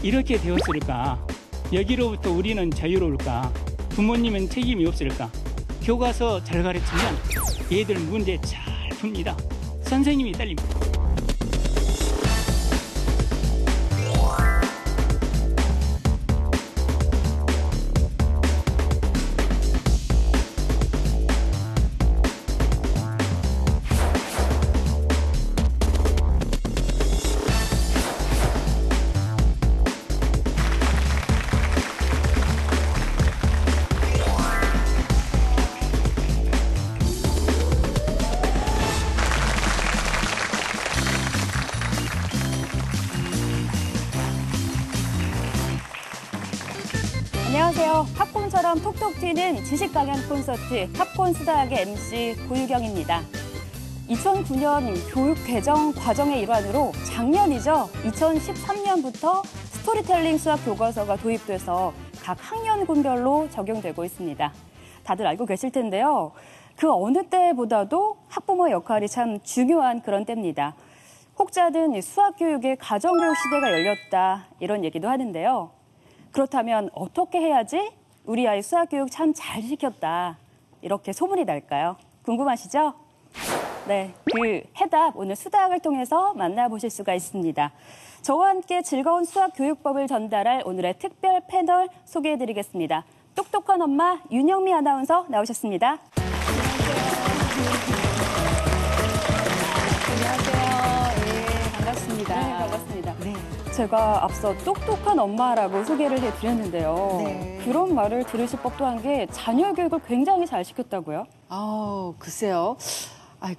이렇게 되었을까? 여기로부터 우리는 자유로울까? 부모님은 책임이 없을까? 교과서 잘 가르치면 애들 문제 잘 풉니다. 선생님이 딸립니다. 안녕하세요. 팝콘처럼 톡톡 튀는 지식 강연 콘서트 팝콘 수다학의 MC 고유경입니다. 2009년 교육 개정 과정의 일환으로 작년이죠. 2013년부터 스토리텔링 수학 교과서가 도입돼서 각 학년군별로 적용되고 있습니다. 다들 알고 계실 텐데요. 그 어느 때보다도 학부모의 역할이 참 중요한 그런 때입니다. 혹자는 수학 교육의 가정교육 시대가 열렸다 이런 얘기도 하는데요. 그렇다면 어떻게 해야지 우리 아이 수학교육 참 잘 시켰다 이렇게 소문이 날까요? 궁금하시죠? 네, 그 해답 오늘 수다학을 통해서 만나보실 수가 있습니다. 저와 함께 즐거운 수학교육법을 전달할 오늘의 특별 패널 소개해드리겠습니다. 똑똑한 엄마 윤영미 아나운서 나오셨습니다. 안녕하세요. 네, 반갑습니다. 네, 반갑습니다. 네. 제가 앞서 똑똑한 엄마라고 소개를 해드렸는데요. 네. 그런 말을 들으실 법도 한 게 자녀 교육을 굉장히 잘 시켰다고요? 글쎄요.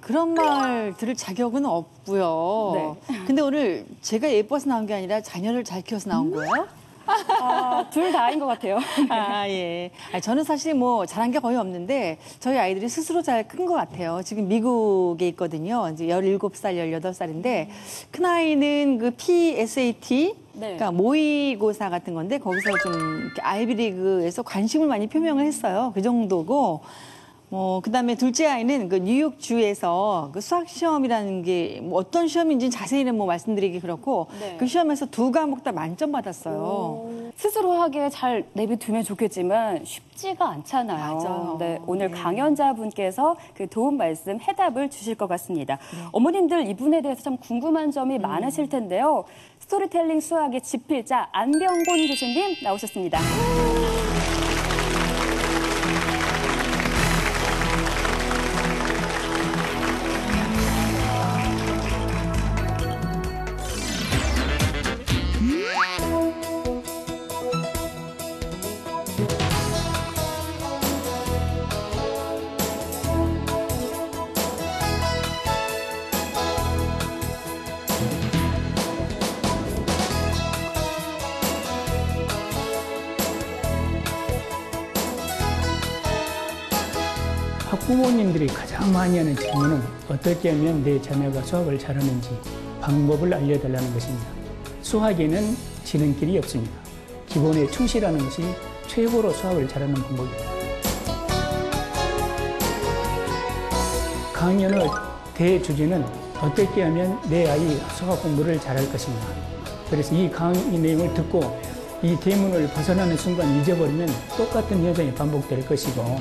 그런 말 들을 자격은 없고요. 네. 근데 오늘 제가 예뻐서 나온 게 아니라 자녀를 잘 키워서 나온 거예요? 둘 다인 것 같아요. 예. 저는 사실 뭐 잘한 게 거의 없는데 저희 아이들이 스스로 잘 큰 것 같아요. 지금 미국에 있거든요. 이제 17살, 18살인데 큰아이는 그 PSAT 네. 그러니까 모의고사 같은 건데 거기서 좀 이렇게 아이비리그에서 관심을 많이 표명을 했어요. 그 정도고 그다음에 둘째 아이는 그 뉴욕주에서 그 수학 시험이라는 게 뭐 어떤 시험인지 자세히는 뭐 말씀드리기 그렇고 네. 그 시험에서 2과목 다 만점 받았어요. 스스로 하기에 잘 내비두면 좋겠지만 쉽지가 않잖아요. 맞아요. 네, 오늘 네. 강연자분께서 그 도움 말씀, 해답을 주실 것 같습니다. 어머님들 이분에 대해서 참 궁금한 점이 많으실 텐데요. 스토리텔링 수학의 지필자 안병곤 교수님 나오셨습니다. 학부모님들이 가장 많이 하는 질문은 어떻게 하면 내 자녀가 수학을 잘하는지 방법을 알려달라는 것입니다. 수학에는 지는 길이 없습니다. 기본에 충실하는 것이 최고로 수학을 잘하는 방법입니다. 강연의 대주제는 어떻게 하면 내 아이 수학 공부를 잘할 것인가. 그래서 이 강의 내용을 듣고 이 대문을 벗어나는 순간 잊어버리면 똑같은 현상이 반복될 것이고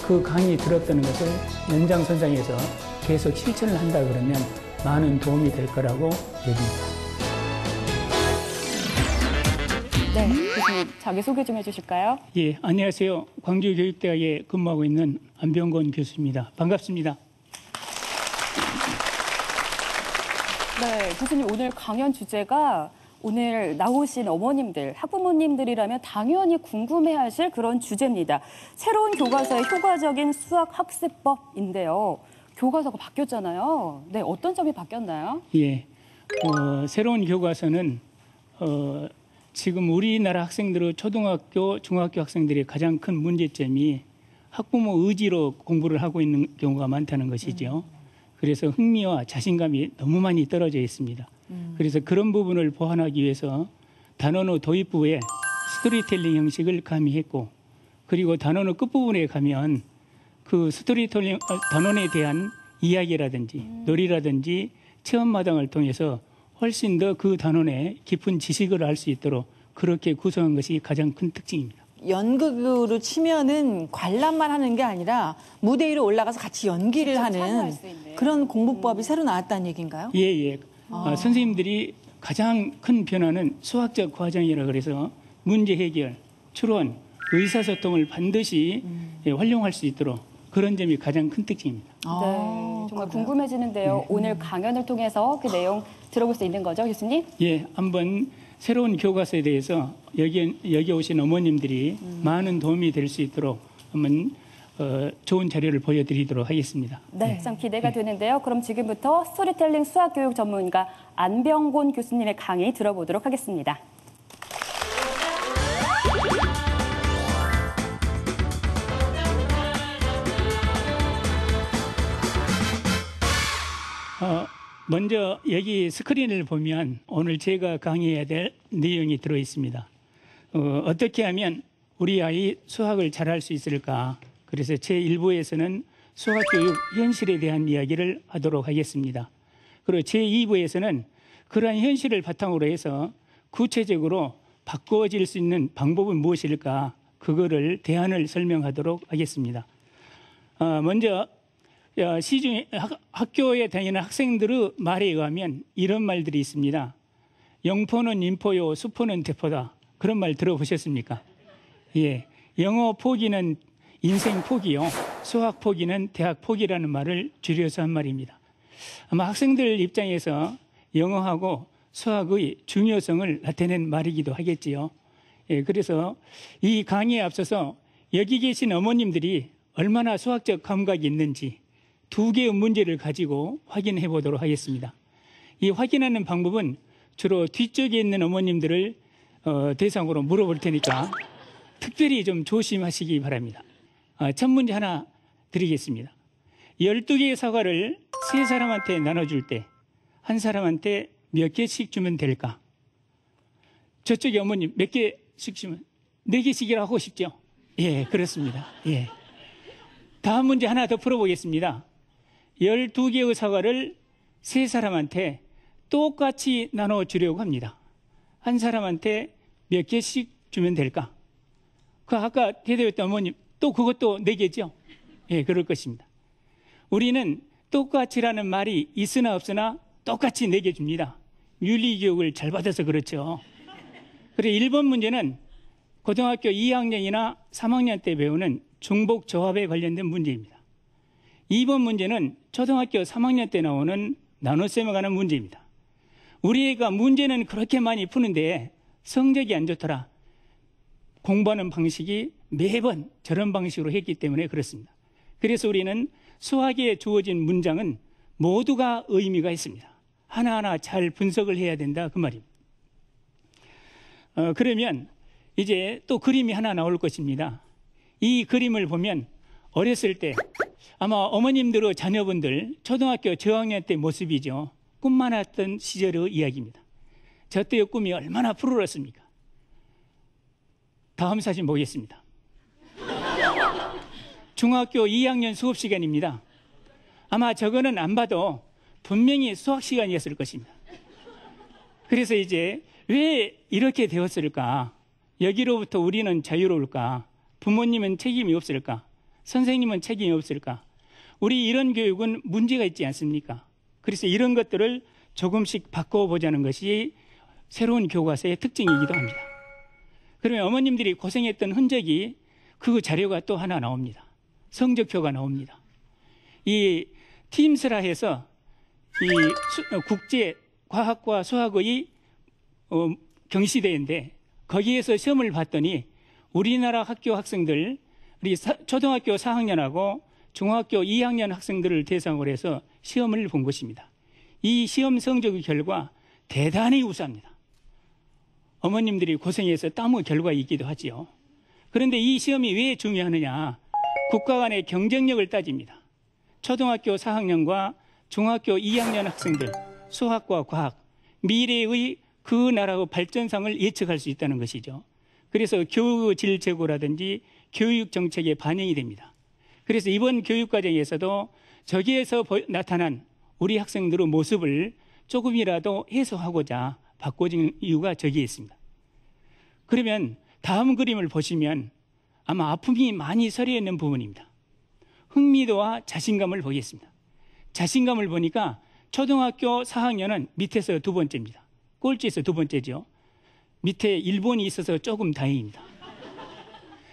그 강의 들었다는 것을 연장선상에서 계속 실천을 한다 그러면 많은 도움이 될 거라고 얘기합니다. 네, 교수님 자기소개 좀 해주실까요? 예, 안녕하세요. 광주교육대학에 근무하고 있는 안병곤 교수입니다. 반갑습니다. 네, 교수님 오늘 강연 주제가 오늘 나오신 어머님들, 학부모님들이라면 당연히 궁금해하실 그런 주제입니다. 새로운 교과서의 효과적인 수학 학습법인데요. 교과서가 바뀌었잖아요. 네, 어떤 점이 바뀌었나요? 예, 새로운 교과서는 지금 우리나라 학생들의 초등학교, 중학교 학생들의 가장 큰 문제점이 학부모 의지로 공부를 하고 있는 경우가 많다는 것이죠. 그래서 흥미와 자신감이 너무 많이 떨어져 있습니다. 그래서 그런 부분을 보완하기 위해서 단원의 도입부에 스토리텔링 형식을 가미했고 그리고 단원의 끝부분에 가면 그 스토리텔링 단원에 대한 이야기라든지 놀이라든지 체험마당을 통해서 훨씬 더 그 단원의 깊은 지식을 알 수 있도록 그렇게 구성한 것이 가장 큰 특징입니다. 연극으로 치면은 관람만 하는 게 아니라 무대 위로 올라가서 같이 연기를 직접 하는 참여할 수 있는. 그런 공부법이 새로 나왔다는 얘기인가요? 예, 예. 선생님들이 가장 큰 변화는 수학적 과정이라 그래서 문제 해결, 추론, 의사소통을 반드시 활용할 수 있도록 그런 점이 가장 큰 특징입니다. 네, 정말 그래요? 궁금해지는데요. 오늘 강연을 통해서 그 내용 들어볼 수 있는 거죠, 교수님? 예, 한번 새로운 교과서에 대해서 여기 오신 어머님들이 많은 도움이 될 수 있도록 한번 좋은 자료를 보여드리도록 하겠습니다. 네, 참 기대가 되는데요. 그럼 지금부터 스토리텔링 수학교육 전문가 안병곤 교수님의 강의 들어보도록 하겠습니다. 먼저 여기 스크린을 보면 오늘 제가 강의해야 될 내용이 들어 있습니다. 어떻게 하면 우리 아이 수학을 잘할 수 있을까? 그래서 제1부에서는 수학교육 현실에 대한 이야기를 하도록 하겠습니다. 그리고 제2부에서는 그러한 현실을 바탕으로 해서 구체적으로 바꾸어질 수 있는 방법은 무엇일까? 그거를 대안을 설명하도록 하겠습니다. 먼저 시중에 학교에 다니는 학생들의 말에 의하면 이런 말들이 있습니다. 영포는 인포요, 수포는 대포다. 그런 말 들어보셨습니까? 예, 영어 포기는 인생 포기요, 수학 포기는 대학 포기라는 말을 줄여서 한 말입니다. 아마 학생들 입장에서 영어하고 수학의 중요성을 나타낸 말이기도 하겠지요. 예, 그래서 이 강의에 앞서서 여기 계신 어머님들이 얼마나 수학적 감각이 있는지 두 개의 문제를 가지고 확인해 보도록 하겠습니다. 이 확인하는 방법은 주로 뒤쪽에 있는 어머님들을 대상으로 물어볼 테니까 특별히 좀 조심하시기 바랍니다. 첫 문제 하나 드리겠습니다. 12개의 사과를 세 사람한테 나눠줄 때 한 사람한테 몇 개씩 주면 될까? 저쪽에 어머님 몇 개씩 주면 4개씩이라고 하고 싶죠? 예, 그렇습니다. 예. 다음 문제 하나 더 풀어보겠습니다. 12개의 사과를 세 사람한테 똑같이 나눠주려고 합니다. 한 사람한테 몇 개씩 주면 될까? 그 아까 대답했던 어머님 또 그것도 4개죠? 예, 그럴 것입니다. 우리는 똑같이라는 말이 있으나 없으나 똑같이 4개 줍니다. 윤리교육을 잘 받아서 그렇죠. 그리고 1번 문제는 고등학교 2학년이나 3학년 때 배우는 중복 조합에 관련된 문제입니다. 2번 문제는 초등학교 3학년 때 나오는 나눗셈에 관한 문제입니다. 우리 애가 문제는 그렇게 많이 푸는데 성적이 안 좋더라. 공부하는 방식이 매번 저런 방식으로 했기 때문에 그렇습니다. 그래서 우리는 수학에 주어진 문장은 모두가 의미가 있습니다. 하나하나 잘 분석을 해야 된다 그 말입니다. 그러면 이제 또 그림이 하나 나올 것입니다. 이 그림을 보면 어렸을 때 아마 어머님들의 자녀분들 초등학교 저학년 때 모습이죠. 꿈 많았던 시절의 이야기입니다. 저 때의 꿈이 얼마나 푸르렀습니까? 다음 사진 보겠습니다. 중학교 2학년 수업 시간입니다. 아마 저거는 안 봐도 분명히 수학 시간이었을 것입니다. 그래서 이제 왜 이렇게 되었을까? 여기로부터 우리는 자유로울까? 부모님은 책임이 없을까? 선생님은 책임이 없을까? 우리 이런 교육은 문제가 있지 않습니까? 그래서 이런 것들을 조금씩 바꿔보자는 것이 새로운 교과서의 특징이기도 합니다. 그러면 어머님들이 고생했던 흔적이 그 자료가 또 하나 나옵니다. 성적표가 나옵니다. 이 팀스라 해서 이 국제 과학과 수학의 경시대회인데 거기에서 시험을 봤더니 우리나라 학교 학생들, 우리 초등학교 4학년하고 중학교 2학년 학생들을 대상으로 해서 시험을 본 것입니다. 이 시험 성적의 결과 대단히 우수합니다. 어머님들이 고생해서 땀의 결과이기도 하지요. 그런데 이 시험이 왜 중요하느냐? 국가 간의 경쟁력을 따집니다. 초등학교 4학년과 중학교 2학년 학생들, 수학과 과학, 미래의 그 나라의 발전상을 예측할 수 있다는 것이죠. 그래서 교육의 질 제고라든지 교육 정책에 반영이 됩니다. 그래서 이번 교육 과정에서도 저기에서 나타난 우리 학생들의 모습을 조금이라도 해소하고자 바꿔진 이유가 저기에 있습니다. 그러면 다음 그림을 보시면 아마 아픔이 많이 서려 있는 부분입니다. 흥미도와 자신감을 보겠습니다. 자신감을 보니까 초등학교 4학년은 밑에서 두 번째입니다. 꼴찌에서 두 번째죠. 밑에 일본이 있어서 조금 다행입니다.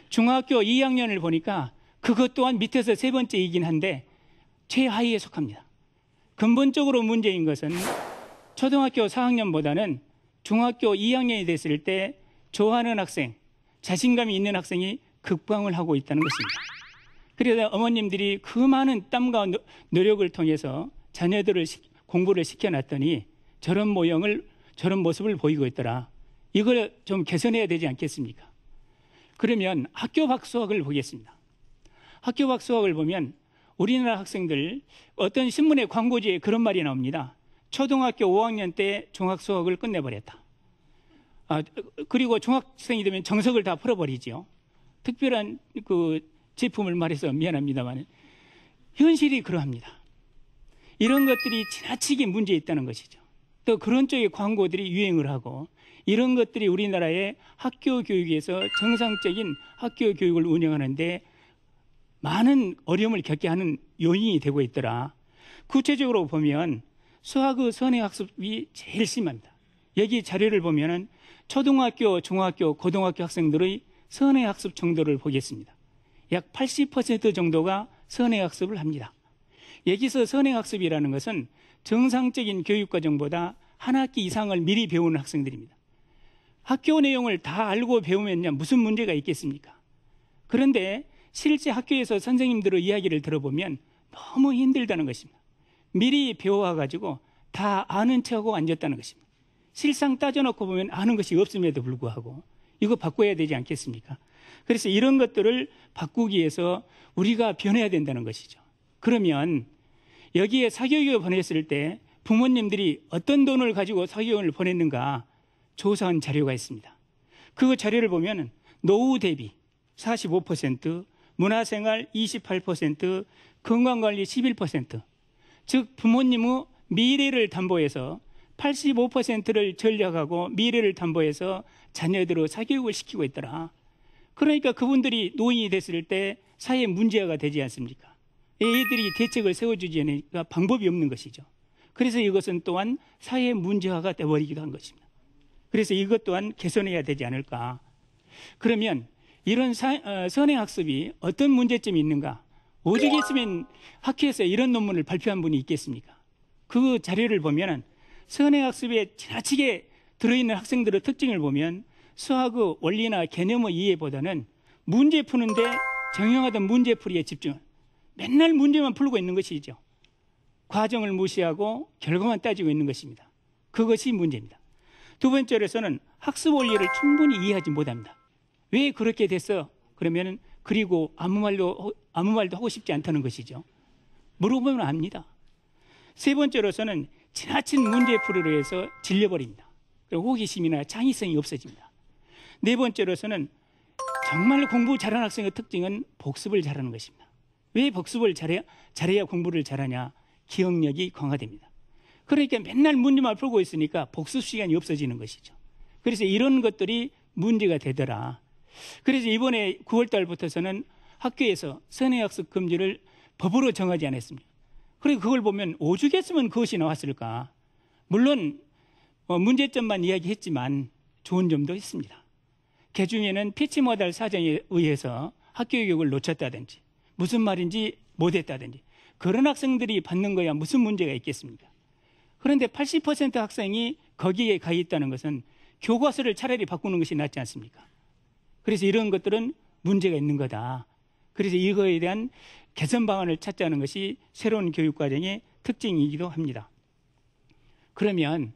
중학교 2학년을 보니까 그것 또한 밑에서 세 번째이긴 한데 최하위에 속합니다. 근본적으로 문제인 것은 초등학교 4학년보다는 중학교 2학년이 됐을 때 좋아하는 학생, 자신감이 있는 학생이 급강을 하고 있다는 것입니다. 그래서 어머님들이 그 많은 땀과 노력을 통해서 자녀들을 공부를 시켜놨더니 저런 모형을, 저런 모습을 보이고 있더라. 이걸 좀 개선해야 되지 않겠습니까? 그러면 학교 밖 수학을 보겠습니다. 학교 밖 수학을 보면 우리나라 학생들 어떤 신문의 광고지에 그런 말이 나옵니다. 초등학교 5학년 때 종합 수학을 끝내버렸다. 그리고 중학생이 되면 정석을 다 풀어버리죠. 특별한 그 제품을 말해서 미안합니다만 현실이 그러합니다. 이런 것들이 지나치게 문제 있다는 것이죠. 또 그런 쪽의 광고들이 유행을 하고 이런 것들이 우리나라의 학교 교육에서 정상적인 학교 교육을 운영하는데 많은 어려움을 겪게 하는 요인이 되고 있더라. 구체적으로 보면 수학의 선행학습이 제일 심합니다. 여기 자료를 보면은 초등학교, 중학교, 고등학교 학생들의 선행학습 정도를 보겠습니다. 약 80% 정도가 선행학습을 합니다. 여기서 선행학습이라는 것은 정상적인 교육과정보다 한 학기 이상을 미리 배우는 학생들입니다. 학교 내용을 다 알고 배우면요 무슨 문제가 있겠습니까? 그런데 실제 학교에서 선생님들의 이야기를 들어보면 너무 힘들다는 것입니다. 미리 배워와가지고 다 아는 척하고 앉았다는 것입니다. 실상 따져놓고 보면 아는 것이 없음에도 불구하고 이거 바꿔야 되지 않겠습니까? 그래서 이런 것들을 바꾸기 위해서 우리가 변해야 된다는 것이죠. 그러면 여기에 사교육을 보냈을 때 부모님들이 어떤 돈을 가지고 사교육을 보냈는가 조사한 자료가 있습니다. 그 자료를 보면 노후 대비 45%, 문화생활 28%, 건강관리 11%, 즉 부모님의 미래를 담보해서 85%를 전략하고 미래를 담보해서 자녀들의 사교육을 시키고 있더라. 그러니까 그분들이 노인이 됐을 때 사회 문제가 되지 않습니까? 애들이 대책을 세워주지 않으니까 방법이 없는 것이죠. 그래서 이것은 또한 사회 문제화가 되어버리기도 한 것입니다. 그래서 이것 또한 개선해야 되지 않을까. 그러면 이런 선행학습이 어떤 문제점이 있는가? 오죽 했으면 학회에서 이런 논문을 발표한 분이 있겠습니까? 그 자료를 보면 선행학습에 지나치게 들어있는 학생들의 특징을 보면 수학의 원리나 개념의 이해보다는 문제 푸는데 정형화된 문제풀이에 집중. 맨날 문제만 풀고 있는 것이죠. 과정을 무시하고 결과만 따지고 있는 것입니다. 그것이 문제입니다. 두 번째로서는 학습 원리를 충분히 이해하지 못합니다. 왜 그렇게 됐어? 그러면 그리고 아무 말도 하고 싶지 않다는 것이죠. 물어보면 압니다. 세 번째로서는 지나친 문제풀이로 해서 질려버립니다. 그리고 호기심이나 창의성이 없어집니다. 네 번째로서는 정말 공부 잘하는 학생의 특징은 복습을 잘하는 것입니다. 왜 복습을 잘해야 공부를 잘하냐? 기억력이 강화됩니다. 그러니까 맨날 문제만 풀고 있으니까 복습 시간이 없어지는 것이죠. 그래서 이런 것들이 문제가 되더라. 그래서 이번에 9월 달부터서는 학교에서 선행학습 금지를 법으로 정하지 않았습니다. 그리고 그걸 보면 오죽했으면 그것이 나왔을까. 물론 문제점만 이야기했지만 좋은 점도 있습니다. 그중에는 피치 모달 사정에 의해서 학교 교육을 놓쳤다든지 무슨 말인지 못했다든지 그런 학생들이 받는 거야 무슨 문제가 있겠습니까? 그런데 80% 학생이 거기에 가 있다는 것은 교과서를 차라리 바꾸는 것이 낫지 않습니까? 그래서 이런 것들은 문제가 있는 거다. 그래서 이거에 대한 개선 방안을 찾자는 것이 새로운 교육과정의 특징이기도 합니다. 그러면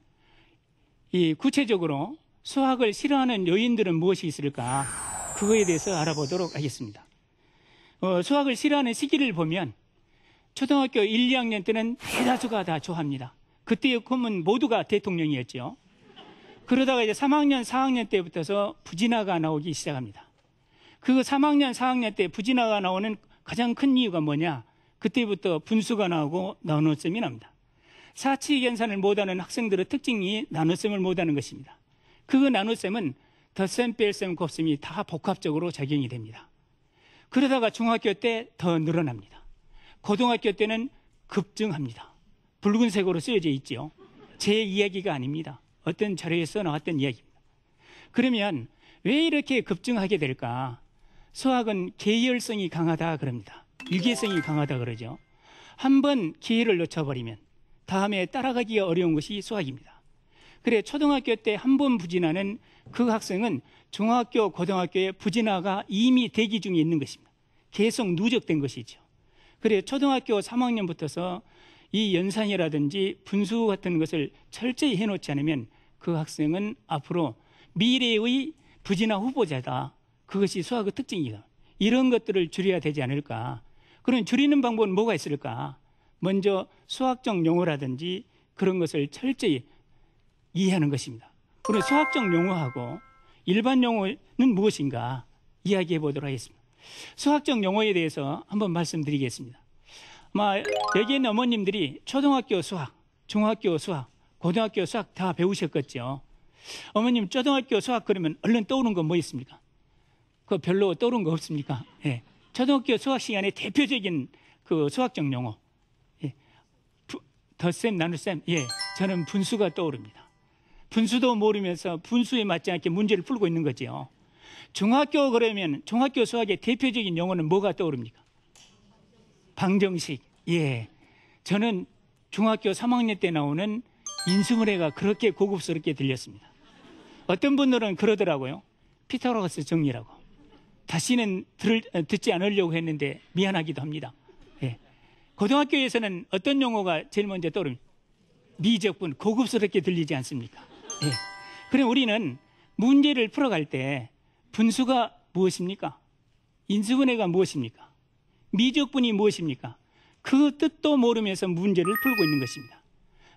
이 구체적으로 수학을 싫어하는 요인들은 무엇이 있을까? 그거에 대해서 알아보도록 하겠습니다. 수학을 싫어하는 시기를 보면 초등학교 1, 2학년 때는 대다수가 다 좋아합니다. 그때의 꿈은 모두가 대통령이었죠. 그러다가 이제 3학년, 4학년 때부터서 부진화가 나오기 시작합니다. 그 3학년, 4학년 때 부진화가 나오는 가장 큰 이유가 뭐냐? 그때부터 분수가 나오고 나누어점이 납니다. 사치 계산을 못하는 학생들의 특징이 나눗셈을 못하는 것입니다. 그 나눗셈은 덧셈, 뺄셈, 곱셈이 다 복합적으로 작용이 됩니다. 그러다가 중학교 때 더 늘어납니다. 고등학교 때는 급증합니다. 붉은색으로 쓰여져 있죠. 제 이야기가 아닙니다. 어떤 자료에서 나왔던 이야기입니다. 그러면 왜 이렇게 급증하게 될까? 수학은 계열성이 강하다 그럽니다. 유계성이 강하다 그러죠. 한번 기회를 놓쳐버리면 다음에 따라가기가 어려운 것이 수학입니다. 그래 초등학교 때 한 번 부진하는 그 학생은 중학교, 고등학교에 부진화가 이미 대기 중에 있는 것입니다. 계속 누적된 것이죠. 그래 초등학교 3학년부터서 이 연산이라든지 분수 같은 것을 철저히 해놓지 않으면 그 학생은 앞으로 미래의 부진화 후보자다. 그것이 수학의 특징이다. 이런 것들을 줄여야 되지 않을까. 그럼 줄이는 방법은 뭐가 있을까? 먼저 수학적 용어라든지 그런 것을 철저히 이해하는 것입니다. 그럼 수학적 용어하고 일반 용어는 무엇인가 이야기해 보도록 하겠습니다. 수학적 용어에 대해서 한번 말씀드리겠습니다. 아마 여기 있는 어머님들이 초등학교 수학, 중학교 수학, 고등학교 수학 다 배우셨겠죠. 어머님 초등학교 수학 그러면 얼른 떠오르는 건 뭐 있습니까? 그거 별로 떠오르는 거 없습니까? 예. 초등학교 수학 시간에 대표적인 그 수학적 용어. 예. 덧셈, 나눗셈. 예. 저는 분수가 떠오릅니다. 분수도 모르면서 분수에 맞지 않게 문제를 풀고 있는 거죠. 중학교 그러면 중학교 수학의 대표적인 용어는 뭐가 떠오릅니까? 방정식. 예. 저는 중학교 3학년 때 나오는 인수분해가 그렇게 고급스럽게 들렸습니다. 어떤 분들은 그러더라고요. 피타고라스 정리라고. 다시는 듣지 않으려고 했는데 미안하기도 합니다. 예. 고등학교에서는 어떤 용어가 제일 먼저 떠오릅니까? 미적분. 고급스럽게 들리지 않습니까? 예. 그럼 우리는 문제를 풀어갈 때 분수가 무엇입니까? 인수분해가 무엇입니까? 미적분이 무엇입니까? 그 뜻도 모르면서 문제를 풀고 있는 것입니다.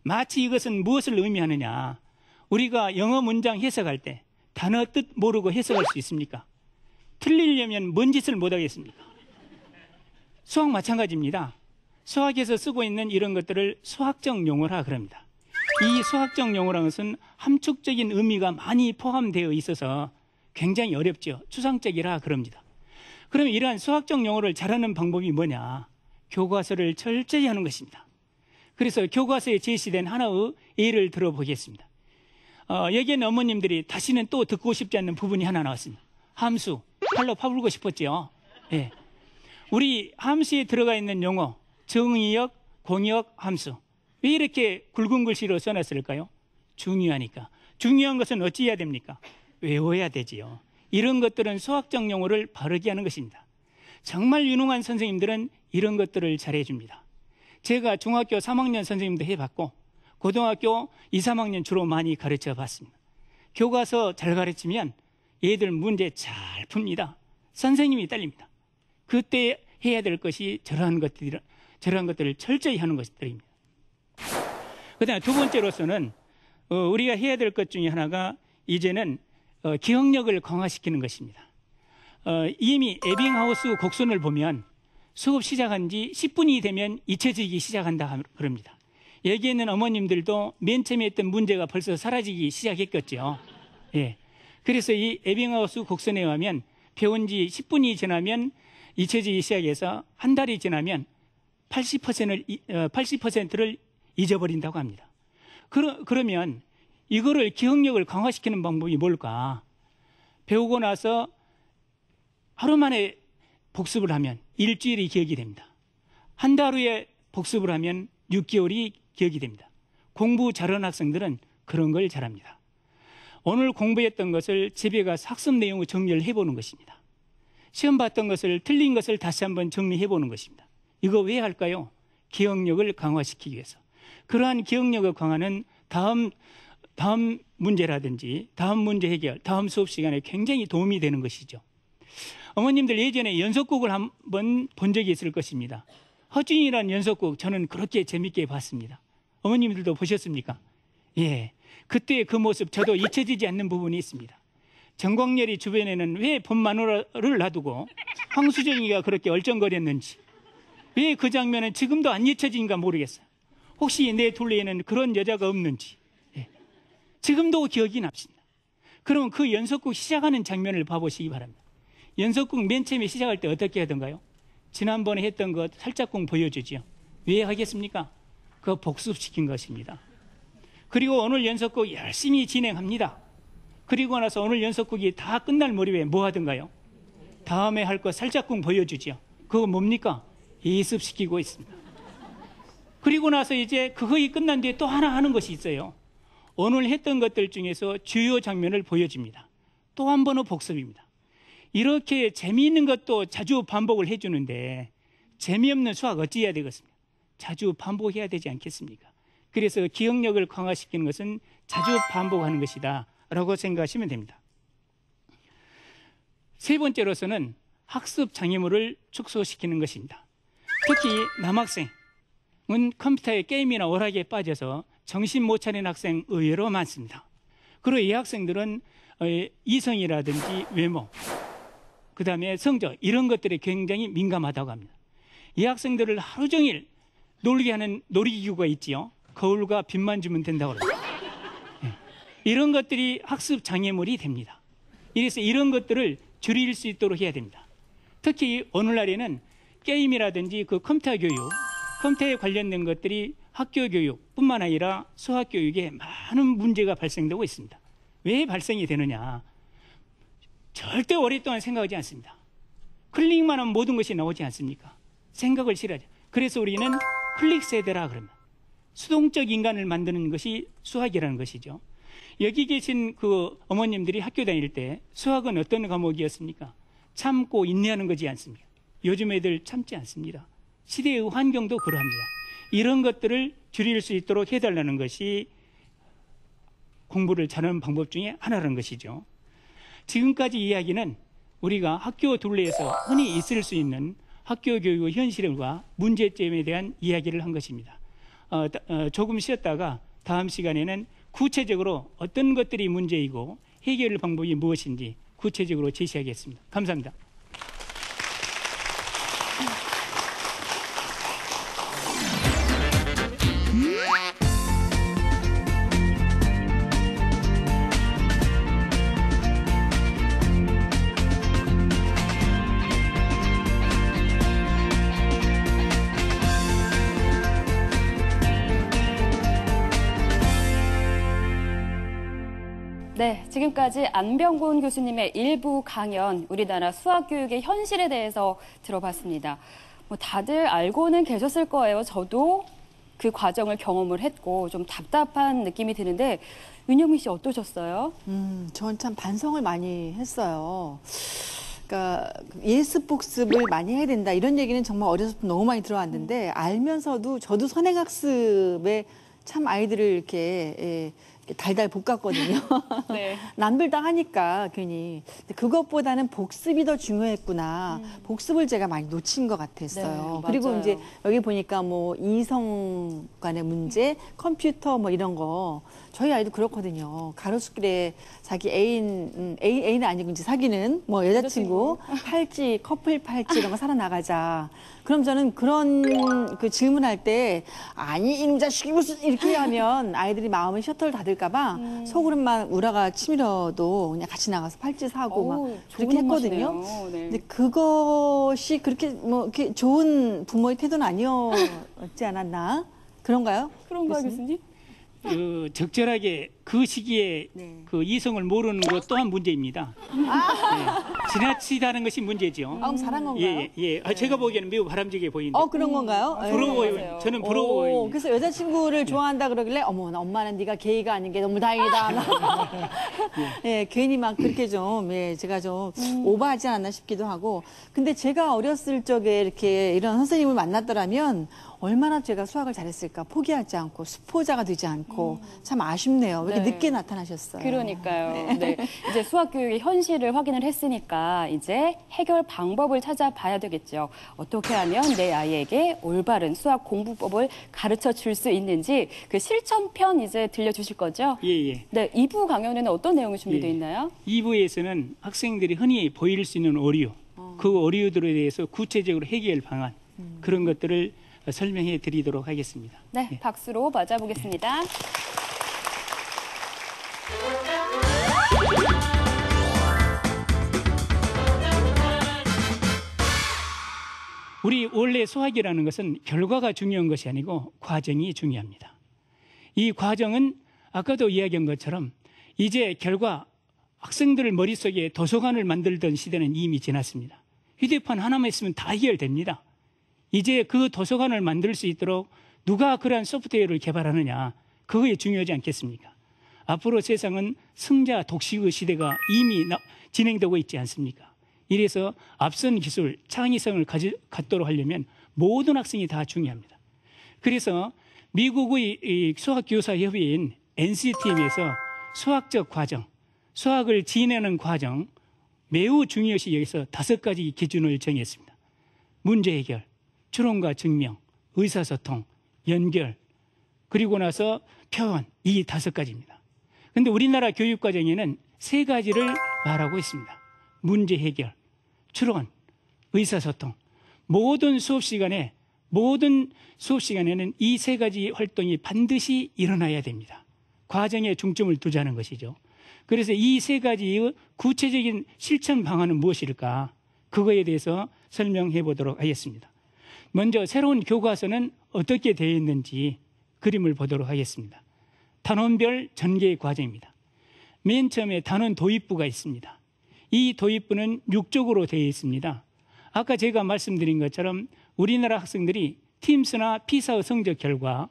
마치 이것은 무엇을 의미하느냐? 우리가 영어 문장 해석할 때 단어 뜻 모르고 해석할 수 있습니까? 틀리려면 뭔 짓을 못하겠습니까? 수학 마찬가지입니다. 수학에서 쓰고 있는 이런 것들을 수학적 용어라 그럽니다. 이 수학적 용어라는 것은 함축적인 의미가 많이 포함되어 있어서 굉장히 어렵죠. 추상적이라 그럽니다. 그러면 이러한 수학적 용어를 잘하는 방법이 뭐냐? 교과서를 철저히 하는 것입니다. 그래서 교과서에 제시된 하나의 예를 들어보겠습니다. 여기에는 어머님들이 다시는 또 듣고 싶지 않는 부분이 하나 나왔습니다. 함수, 팔로 파불고 싶었죠. 예. 우리 함수에 들어가 있는 용어, 정의역, 공역, 함수. 왜 이렇게 굵은 글씨로 써놨을까요? 중요하니까. 중요한 것은 어찌해야 됩니까? 외워야 되지요. 이런 것들은 수학적 용어를 바르게 하는 것입니다. 정말 유능한 선생님들은 이런 것들을 잘해줍니다. 제가 중학교 3학년 선생님도 해봤고 고등학교 2, 3학년 주로 많이 가르쳐 봤습니다. 교과서 잘 가르치면 얘들 문제 잘 풉니다. 선생님이 딸립니다. 그때 해야 될 것이 저러한 것들을 철저히 하는 것들입니다. 그 다음에 두 번째로서는 우리가 해야 될 것 중에 하나가 이제는 기억력을 강화시키는 것입니다. 이미 에빙하우스 곡선을 보면 수업 시작한 지 10분이 되면 잊혀지기 시작한다 그럽니다. 여기에 있는 어머님들도 맨 처음에 했던 문제가 벌써 사라지기 시작했겠죠. 예. 그래서 이 에빙하우스 곡선에 의하면 배운 지 10분이 지나면 잊혀지기 시작해서 한 달이 지나면 80%를 잊어버린다고 합니다. 그러면 이거를 기억력을 강화시키는 방법이 뭘까? 배우고 나서 하루 만에 복습을 하면 일주일이 기억이 됩니다. 한 달 후에 복습을 하면 6개월이 기억이 됩니다. 공부 잘하는 학생들은 그런 걸 잘합니다. 오늘 공부했던 것을 집에 가서 학습 내용을 정리를 해보는 것입니다. 시험 봤던 것을 틀린 것을 다시 한번 정리해보는 것입니다. 이거 왜 할까요? 기억력을 강화시키기 위해서. 그러한 기억력을 강화는 다음 문제라든지 다음 문제 해결, 다음 수업 시간에 굉장히 도움이 되는 것이죠. 어머님들 예전에 연속극을 한번 본 적이 있을 것입니다. 허준이라는 연속극 저는 그렇게 재밌게 봤습니다. 어머님들도 보셨습니까? 예. 그때 그 모습 저도 잊혀지지 않는 부분이 있습니다. 정광렬이 주변에는 왜 봄마누라를 놔두고 황수정이가 그렇게 얼쩡거렸는지, 왜 그 장면은 지금도 안 잊혀진가 모르겠어요. 혹시 내 둘레에는 그런 여자가 없는지. 예. 지금도 기억이 납니다. 그러면 그 연속극 시작하는 장면을 봐보시기 바랍니다. 연속극 맨 처음에 시작할 때 어떻게 하던가요? 지난번에 했던 것 살짝쿵 보여주지요. 왜 하겠습니까? 그거 복습시킨 것입니다. 그리고 오늘 연속극 열심히 진행합니다. 그리고 나서 오늘 연속극이 다 끝날 무렵에 뭐 하던가요? 다음에 할 거 살짝쿵 보여주지요. 그거 뭡니까? 예습시키고 있습니다. 그리고 나서 이제 그거이 끝난 뒤에 또 하나 하는 것이 있어요. 오늘 했던 것들 중에서 주요 장면을 보여줍니다. 또 한 번의 복습입니다. 이렇게 재미있는 것도 자주 반복을 해주는데 재미없는 수학 어찌 해야 되겠습니까? 자주 반복해야 되지 않겠습니까? 그래서 기억력을 강화시키는 것은 자주 반복하는 것이다 라고 생각하시면 됩니다. 세 번째로서는 학습 장애물을 축소시키는 것입니다. 특히 남학생은 컴퓨터에 게임이나 오락에 빠져서 정신 못 차리는 학생 의외로 많습니다. 그리고 이 학생들은 이성이라든지 외모, 그 다음에 성적 이런 것들에 굉장히 민감하다고 합니다. 이 학생들을 하루 종일 놀게 하는 놀이기구가 있지요. 거울과 빛만 주면 된다고 그럽니다. 이런 것들이 학습 장애물이 됩니다. 그래서 이런 것들을 줄일 수 있도록 해야 됩니다. 특히 오늘날에는 게임이라든지 그 컴퓨터 교육, 컴퓨터에 관련된 것들이 학교 교육뿐만 아니라 수학 교육에 많은 문제가 발생되고 있습니다. 왜 발생이 되느냐? 절대 오랫동안 생각하지 않습니다. 클릭만 하면 모든 것이 나오지 않습니까? 생각을 싫어하죠. 그래서 우리는 클릭 세대라 그럽니다. 수동적 인간을 만드는 것이 수학이라는 것이죠. 여기 계신 그 어머님들이 학교 다닐 때 수학은 어떤 과목이었습니까? 참고 인내하는 거지 않습니까? 요즘 애들 참지 않습니다. 시대의 환경도 그러합니다. 이런 것들을 줄일 수 있도록 해달라는 것이 공부를 잘하는 방법 중에 하나라는 것이죠. 지금까지 이야기는 우리가 학교 둘레에서 흔히 있을 수 있는 학교 교육의 현실과 문제점에 대한 이야기를 한 것입니다. 조금 쉬었다가 다음 시간에는 구체적으로 어떤 것들이 문제이고 해결 방법이 무엇인지 구체적으로 제시하겠습니다. 감사합니다. 네, 지금까지 안병곤 교수님의 일부 강연, 우리나라 수학교육의 현실에 대해서 들어봤습니다. 뭐 다들 알고는 계셨을 거예요. 저도 그 과정을 경험을 했고 좀 답답한 느낌이 드는데 윤영민 씨 어떠셨어요? 저는 참 반성을 많이 했어요. 그러니까 예습 복습을 많이 해야 된다 이런 얘기는 정말 어려서부터 너무 많이 들어왔는데 알면서도 저도 선행학습에 참 아이들을 이렇게 달달 볶았거든요. 네. 남들 다 하니까 괜히. 근데 그것보다는 복습이 더 중요했구나. 복습을 제가 많이 놓친 것 같았어요. 네, 그리고 맞아요. 이제 여기 보니까 뭐 이성 간의 문제, 컴퓨터 뭐 이런 거 저희 아이도 그렇거든요. 가로수길에 자기 애인은 아니고 이제 사귀는 뭐 여자친구 팔찌, 커플 팔찌 이런 거 사러 나가자. 그럼 저는 그런 그 질문할 때 아니 이놈 자식이 무슨 이렇게 하면 아이들이 마음을 셔터를 닫을까봐 속으로만 우라가 치밀어도 그냥 같이 나가서 팔찌 사고 막 어우, 그렇게 좋은 했거든요. 엄마시네요. 네. 근데 그것이 그렇게 뭐 이렇게 좋은 부모의 태도는 아니었지 않았나? 그런가요? 그런가요, 교수님? 적절하게 그 시기에 네. 그 이성을 모르는 것 또한 문제입니다. 네. 지나치다는 것이 문제죠. 그럼 잘한 건가요? 예. 제가 보기에는 매우 바람직해 보이는데. 그런 건가요? 부러워요. 맞아요. 저는 부러워요. 그래서 여자친구를 좋아한다 그러길래 어머 나 엄마는 네가 게이가 아닌 게 너무 다행이다. 예, 괜히 막 그렇게 좀 제가 좀 오버하지 않았나 싶기도 하고. 근데 제가 어렸을 적에 이렇게 이런 선생님을 만났더라면 얼마나 제가 수학을 잘했을까. 포기하지 않고 수포자가 되지 않고 참 아쉽네요. 왜 이렇게 네. 늦게 나타나셨어요? 그러니까요. 네. 이제 수학교육의 현실을 확인을 했으니까 이제 해결 방법을 찾아봐야 되겠죠. 어떻게 하면 내 아이에게 올바른 수학 공부법을 가르쳐 줄 수 있는지 그 실천편 이제 들려주실 거죠? 예. 네, 2부 강연에는 어떤 내용이 준비되어 예. 있나요? 2부에서는 학생들이 흔히 보일 수 있는 오류, 그 오류들에 대해서 구체적으로 해결 방안, 그런 것들을 설명해 드리도록 하겠습니다. 네, 박수로 맞아보겠습니다. 우리 원래 수학이라는 것은 결과가 중요한 것이 아니고 과정이 중요합니다. 이 과정은 아까도 이야기한 것처럼 이제 결과 학생들 머릿속에 도서관을 만들던 시대는 이미 지났습니다. 휴대폰 하나만 있으면 다 해결됩니다. 이제 그 도서관을 만들 수 있도록 누가 그러한 소프트웨어를 개발하느냐, 그거에 중요하지 않겠습니까? 앞으로 세상은 승자 독식의 시대가 이미 진행되고 있지 않습니까? 이래서 앞선 기술, 창의성을 갖도록 하려면 모든 학생이 다 중요합니다. 그래서 미국의 이 수학교사협의회인 NCTM에서 수학적 과정, 수학을 지내는 과정 매우 중요시 여기서 5가지 기준을 정했습니다. 문제 해결, 추론과 증명, 의사소통, 연결, 그리고 나서 표현, 이 5가지입니다. 그런데 우리나라 교육과정에는 3가지를 말하고 있습니다. 문제 해결, 추론, 의사소통. 모든 수업 시간에는 이 3가지 활동이 반드시 일어나야 됩니다. 과정에 중점을 두자는 것이죠. 그래서 이 3가지의 구체적인 실천 방안은 무엇일까? 그거에 대해서 설명해 보도록 하겠습니다. 먼저 새로운 교과서는 어떻게 되어 있는지 그림을 보도록 하겠습니다. 단원별 전개 과정입니다. 맨 처음에 단원 도입부가 있습니다. 이 도입부는 6쪽으로 되어 있습니다. 아까 제가 말씀드린 것처럼 우리나라 학생들이 팀스나 피사의 성적 결과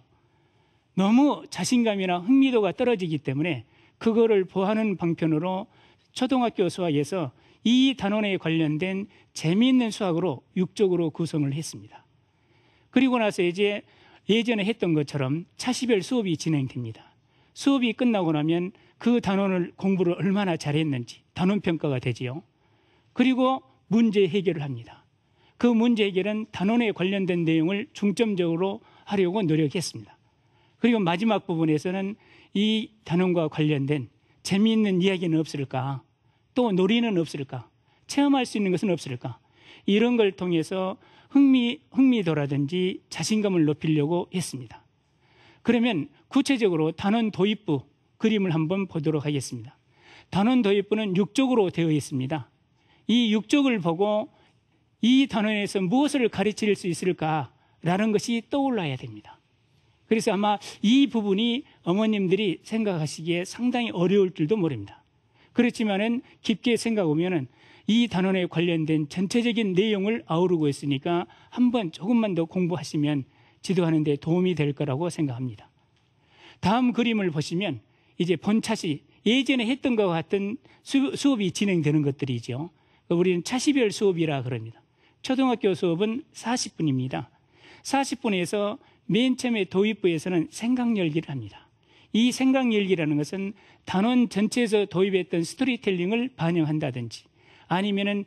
너무 자신감이나 흥미도가 떨어지기 때문에 그거를 보완하는 방편으로 초등학교 수학에서 이 단원에 관련된 재미있는 수학으로 6쪽으로 구성을 했습니다. 그리고 나서 이제 예전에 했던 것처럼 차시별 수업이 진행됩니다. 수업이 끝나고 나면 그 단원을 공부를 얼마나 잘했는지 단원평가가 되지요. 그리고 문제 해결을 합니다. 그 문제 해결은 단원에 관련된 내용을 중점적으로 하려고 노력했습니다. 그리고 마지막 부분에서는 이 단원과 관련된 재미있는 이야기는 없을까? 또 놀이는 없을까? 체험할 수 있는 것은 없을까? 이런 걸 통해서 흥미도라든지 자신감을 높이려고 했습니다. 그러면 구체적으로 단원 도입부 그림을 한번 보도록 하겠습니다. 단원 도입부는 6쪽으로 되어 있습니다. 이 6쪽을 보고 이 단원에서 무엇을 가르칠 수 있을까라는 것이 떠올라야 됩니다. 그래서 아마 이 부분이 어머님들이 생각하시기에 상당히 어려울 줄도 모릅니다. 그렇지만은 깊게 생각하면은 이 단원에 관련된 전체적인 내용을 아우르고 있으니까 한번 조금만 더 공부하시면 지도하는 데 도움이 될 거라고 생각합니다. 다음 그림을 보시면 이제 본차시, 예전에 했던 것과 같은 수업이 진행되는 것들이죠. 우리는 차시별 수업이라 그럽니다. 초등학교 수업은 40분입니다. 40분에서 맨 처음에 도입부에서는 생각열기를 합니다. 이 생각열기라는 것은 단원 전체에서 도입했던 스토리텔링을 반영한다든지 아니면은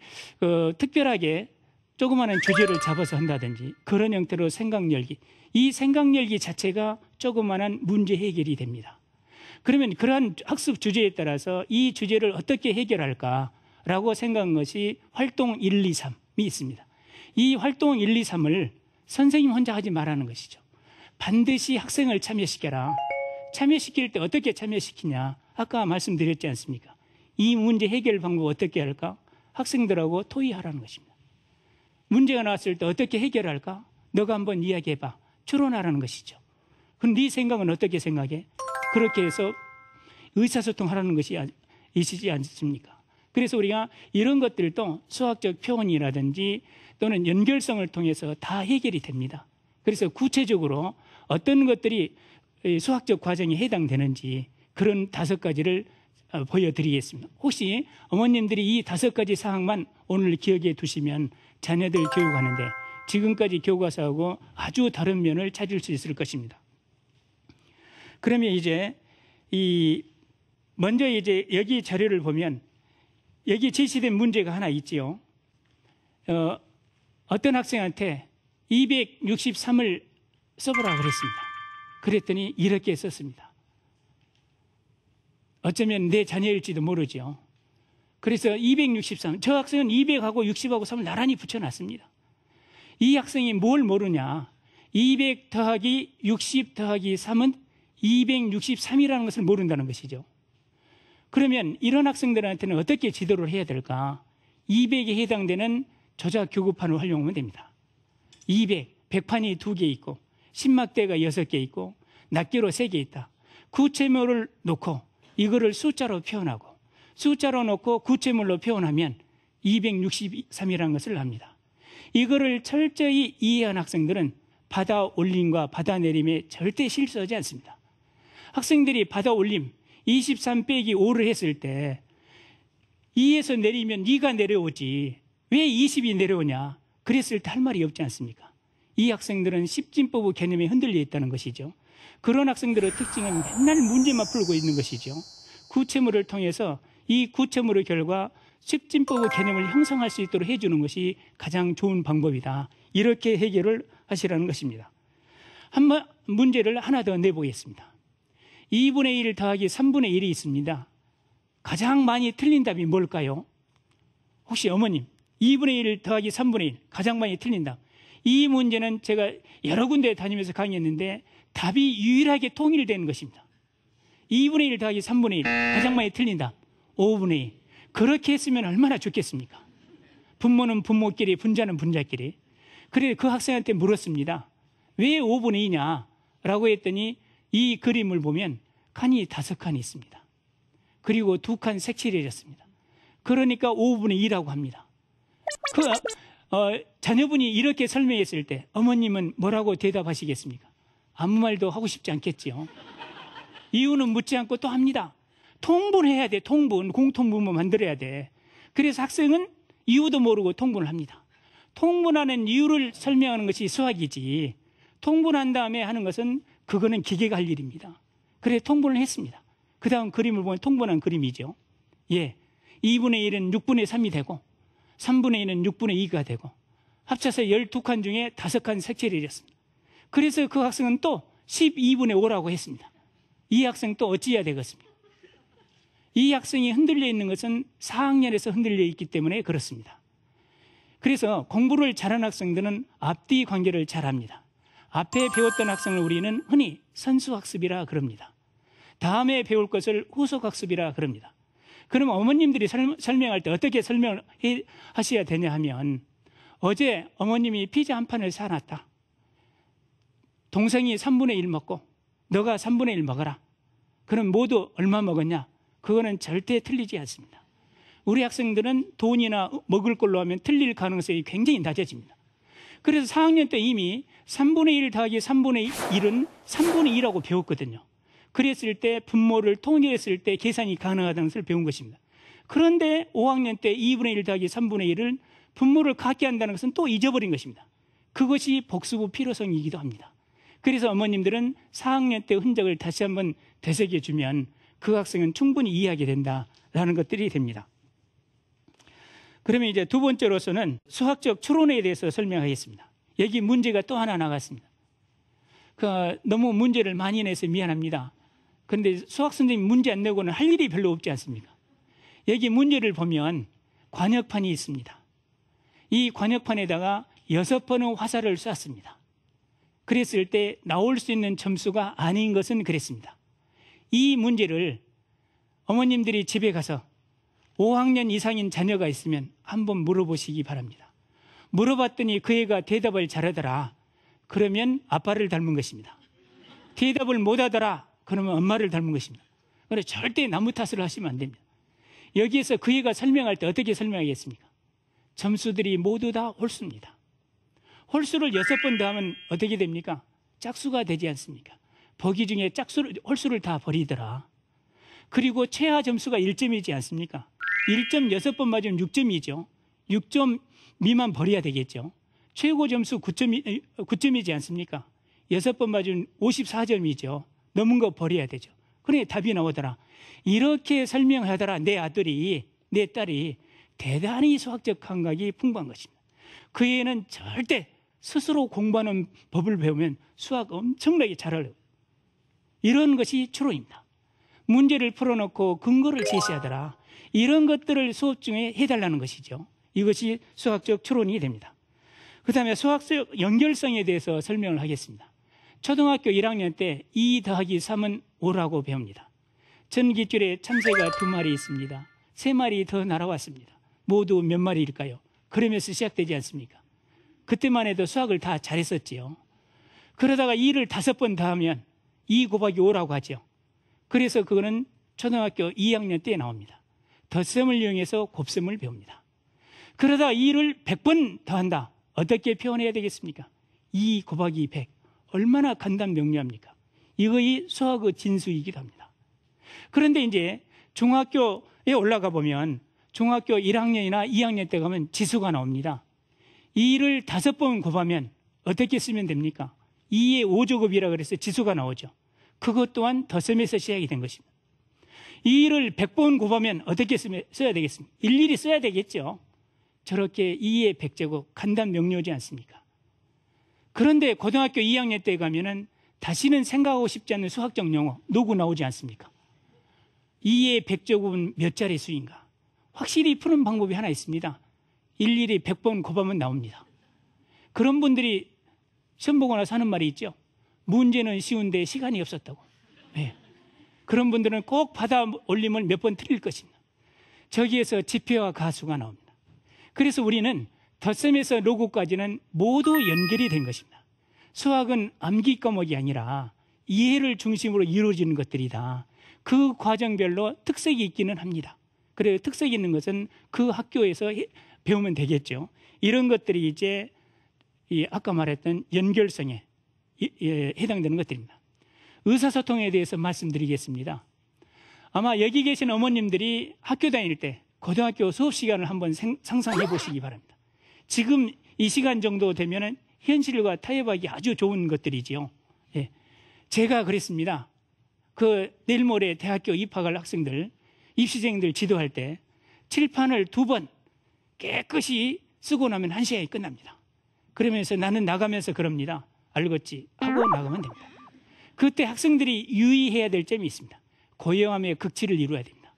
특별하게 조그마한 주제를 잡아서 한다든지 그런 형태로 생각열기, 이 생각열기 자체가 조그마한 문제 해결이 됩니다. 그러면 그러한 학습 주제에 따라서 이 주제를 어떻게 해결할까라고 생각한 것이 활동 1, 2, 3이 있습니다. 이 활동 1, 2, 3을 선생님 혼자 하지 말라는 것이죠. 반드시 학생을 참여시켜라. 참여시킬 때 어떻게 참여시키냐? 아까 말씀드렸지 않습니까? 이 문제 해결 방법 어떻게 할까? 학생들하고 토의하라는 것입니다. 문제가 나왔을 때 어떻게 해결할까? 너가 한번 이야기해봐. 추론하라는 것이죠. 그럼 네 생각은 어떻게 생각해? 그렇게 해서 의사소통하라는 것이 있지 않습니까? 그래서 우리가 이런 것들도 수학적 표현이라든지 또는 연결성을 통해서 다 해결이 됩니다. 그래서 구체적으로 어떤 것들이 수학적 과정에 해당되는지 그런 5가지를 보여드리겠습니다. 혹시 어머님들이 이 5가지 사항만 오늘 기억해 두시면 자녀들 교육하는데 지금까지 교과서하고 아주 다른 면을 찾을 수 있을 것입니다. 그러면 이제 먼저 이제 여기 자료를 보면 여기 제시된 문제가 하나 있지요. 어떤 학생한테 263을 써보라 그랬습니다. 그랬더니 이렇게 썼습니다. 어쩌면 내 자녀일지도 모르죠. 그래서 263, 저 학생은 200하고 60하고 3을 나란히 붙여놨습니다. 이 학생이 뭘 모르냐? 200 더하기 60 더하기 3은 263이라는 것을 모른다는 것이죠. 그러면 이런 학생들한테는 어떻게 지도를 해야 될까? 200에 해당되는 조작 교구판을 활용하면 됩니다. 200, 100판이 2개 있고 신막대가 6개 있고 낱개로 3개 있다. 구체물을 놓고 이거를 숫자로 표현하고 숫자로 놓고 구체물로 표현하면 263이라는 것을 합니다. 이거를 철저히 이해한 학생들은 받아 올림과 받아 내림에 절대 실수하지 않습니다. 학생들이 받아 올림 23 빼기 5를 했을 때 2에서 내리면 2가 내려오지 왜 20이 내려오냐 그랬을 때 할 말이 없지 않습니까? 이 학생들은 십진법의 개념에 흔들려 있다는 것이죠. 그런 학생들의 특징은 맨날 문제만 풀고 있는 것이죠. 구체물을 통해서 이 구체물의 결과 십진법의 개념을 형성할 수 있도록 해주는 것이 가장 좋은 방법이다. 이렇게 해결을 하시라는 것입니다. 문제를 하나 더 내보겠습니다. 2분의 1 더하기 3분의 1이 있습니다. 가장 많이 틀린 답이 뭘까요? 혹시 어머님 2분의 1 더하기 3분의 1 가장 많이 틀린 답. 이 문제는 제가 여러 군데 다니면서 강의했는데 답이 유일하게 통일되는 것입니다. 2분의 1 더하기 3분의 1 가장 많이 틀린 답 5분의 1. 그렇게 했으면 얼마나 좋겠습니까? 분모는 분모끼리 분자는 분자끼리. 그래서 그 학생한테 물었습니다. 왜 5분의 2냐 라고 했더니 이 그림을 보면 칸이 5칸이 있습니다. 그리고 2칸 색칠해졌습니다. 그러니까 5분의 2라고 합니다. 자녀분이 이렇게 설명했을 때 어머님은 뭐라고 대답하시겠습니까? 아무 말도 하고 싶지 않겠지요. 이유는 묻지 않고 또 합니다. 통분해야 돼. 통분. 공통분모 만들어야 돼. 그래서 학생은 이유도 모르고 통분을 합니다. 통분하는 이유를 설명하는 것이 수학이지 통분한 다음에 하는 것은 그거는 기계가 할 일입니다. 그래서 통분을 했습니다. 그 다음 그림을 보면 통분한 그림이죠. 예, 2분의 1은 6분의 3이 되고 3분의 2는 6분의 2가 되고 합쳐서 12칸 중에 5칸 색칠이 되었습니다. 그래서 그 학생은 또 12분의 5라고 했습니다. 이 학생 또 어찌해야 되겠습니까? 이 학생이 흔들려 있는 것은 4학년에서 흔들려 있기 때문에 그렇습니다. 그래서 공부를 잘하는 학생들은 앞뒤 관계를 잘합니다. 앞에 배웠던 학생을 우리는 흔히 선수학습이라 그럽니다. 다음에 배울 것을 후속학습이라 그럽니다. 그럼 어머님들이 설명할 때 어떻게 설명을 하셔야 되냐 하면 어제 어머님이 피자 한 판을 사놨다. 동생이 3분의 1 먹고 너가 3분의 1 먹어라. 그럼 모두 얼마 먹었냐? 그거는 절대 틀리지 않습니다. 우리 학생들은 돈이나 먹을 걸로 하면 틀릴 가능성이 굉장히 낮아집니다. 그래서 4학년 때 이미 3분의 1 더하기 3분의 1은 3분의 2라고 배웠거든요. 그랬을 때 분모를 통일했을 때 계산이 가능하다는 것을 배운 것입니다. 그런데 5학년 때 2분의 1 더하기 3분의 1을 분모를 같게 한다는 것은 또 잊어버린 것입니다. 그것이 복습의 필요성이기도 합니다. 그래서 어머님들은 4학년 때 흔적을 다시 한번 되새겨주면 그 학생은 충분히 이해하게 된다라는 것들이 됩니다. 그러면 이제 두 번째로서는 수학적 추론에 대해서 설명하겠습니다. 여기 문제가 또 하나 나갔습니다. 너무 문제를 많이 내서 미안합니다. 그런데 수학 선생님 문제 안 내고는 할 일이 별로 없지 않습니까? 여기 문제를 보면 관역판이 있습니다. 이 관역판에다가 6번의 화살을 쐈습니다. 그랬을 때 나올 수 있는 점수가 아닌 것은 그랬습니다. 이 문제를 어머님들이 집에 가서 5학년 이상인 자녀가 있으면 한번 물어보시기 바랍니다. 물어봤더니 그 애가 대답을 잘하더라. 그러면 아빠를 닮은 것입니다. 대답을 못하더라. 그러면 엄마를 닮은 것입니다. 그래서 절대 나무 탓을 하시면 안 됩니다. 여기에서 그 애가 설명할 때 어떻게 설명하겠습니까? 점수들이 모두 다 홀수입니다. 홀수를 6번 더하면 어떻게 됩니까? 짝수가 되지 않습니까? 보기 중에 홀수를 다 버리더라. 그리고 최하 점수가 1점이지 않습니까? 1점 6번 맞으면 6점이죠. 6점 미만 버려야 되겠죠. 최고 점수 9점이지 않습니까? 6번 맞으면 54점이죠. 넘은 거 버려야 되죠. 그래 답이 나오더라. 이렇게 설명하더라. 내 아들이, 내 딸이 대단히 수학적 감각이 풍부한 것입니다. 그 애는 절대 스스로 공부하는 법을 배우면 수학 엄청나게 잘하려고. 이런 것이 추론입니다. 문제를 풀어놓고 근거를 제시하더라. 이런 것들을 수업 중에 해달라는 것이죠. 이것이 수학적 추론이 됩니다. 그다음에 수학적 연결성에 대해서 설명을 하겠습니다. 초등학교 1학년 때 2 더하기 3은 5라고 배웁니다. 전깃줄에 참새가 2마리 있습니다. 3마리 더 날아왔습니다. 모두 몇 마리일까요? 그러면서 시작되지 않습니까? 그때만 해도 수학을 다 잘했었지요. 그러다가 2를 5번 더하면 2 곱하기 5라고 하죠. 그래서 그거는 초등학교 2학년 때에 나옵니다. 덧셈을 이용해서 곱셈을 배웁니다. 그러다가 2를 100번 더한다. 어떻게 표현해야 되겠습니까? 2 곱하기 100. 얼마나 간단 명료합니까? 이거의 수학의 진수이기도 합니다. 그런데 이제 중학교에 올라가 보면 중학교 1학년이나 2학년 때 가면 지수가 나옵니다. 2를 5번 곱하면 어떻게 쓰면 됩니까? 2의 5제곱이라 그래서 지수가 나오죠. 그것 또한 덧셈에서 시작이 된 것입니다. 2를 100번 곱하면 어떻게 써야 되겠습니까? 일일이 써야 되겠죠. 저렇게 2의 100제곱 간단 명료하지 않습니까? 그런데 고등학교 2학년 때 가면은 다시는 생각하고 싶지 않는 수학적 용어 노구 나오지 않습니까? 2의 100제곱은 몇 자리 수인가? 확실히 푸는 방법이 하나 있습니다. 일일이 100번 곱하면 나옵니다. 그런 분들이 시험 보고 나서 하는 말이 있죠. 문제는 쉬운데 시간이 없었다고. 네. 그런 분들은 꼭 받아 올림을 몇 번 틀릴 것입니다. 저기에서 지표와 가수가 나옵니다. 그래서 우리는 덧셈에서 로그까지는 모두 연결이 된 것입니다. 수학은 암기 과목이 아니라 이해를 중심으로 이루어지는 것들이다. 그 과정별로 특색이 있기는 합니다. 그래서 특색이 있는 것은 그 학교에서 배우면 되겠죠. 이런 것들이 이제 아까 말했던 연결성에 해당되는 것들입니다. 의사소통에 대해서 말씀드리겠습니다. 아마 여기 계신 어머님들이 학교 다닐 때 고등학교 수업 시간을 한번 상상해 보시기 바랍니다. 지금 이 시간 정도 되면은 현실과 타협하기 아주 좋은 것들이지요. 예. 제가 그랬습니다. 내일 모레 대학교 입학할 학생들, 입시생들 지도할 때 칠판을 2번 깨끗이 쓰고 나면 1시간이 끝납니다. 그러면서 나는 나가면서 그럽니다. 알겠지? 하고 나가면 됩니다. 그때 학생들이 유의해야 될 점이 있습니다. 고요함의 극치를 이루어야 됩니다.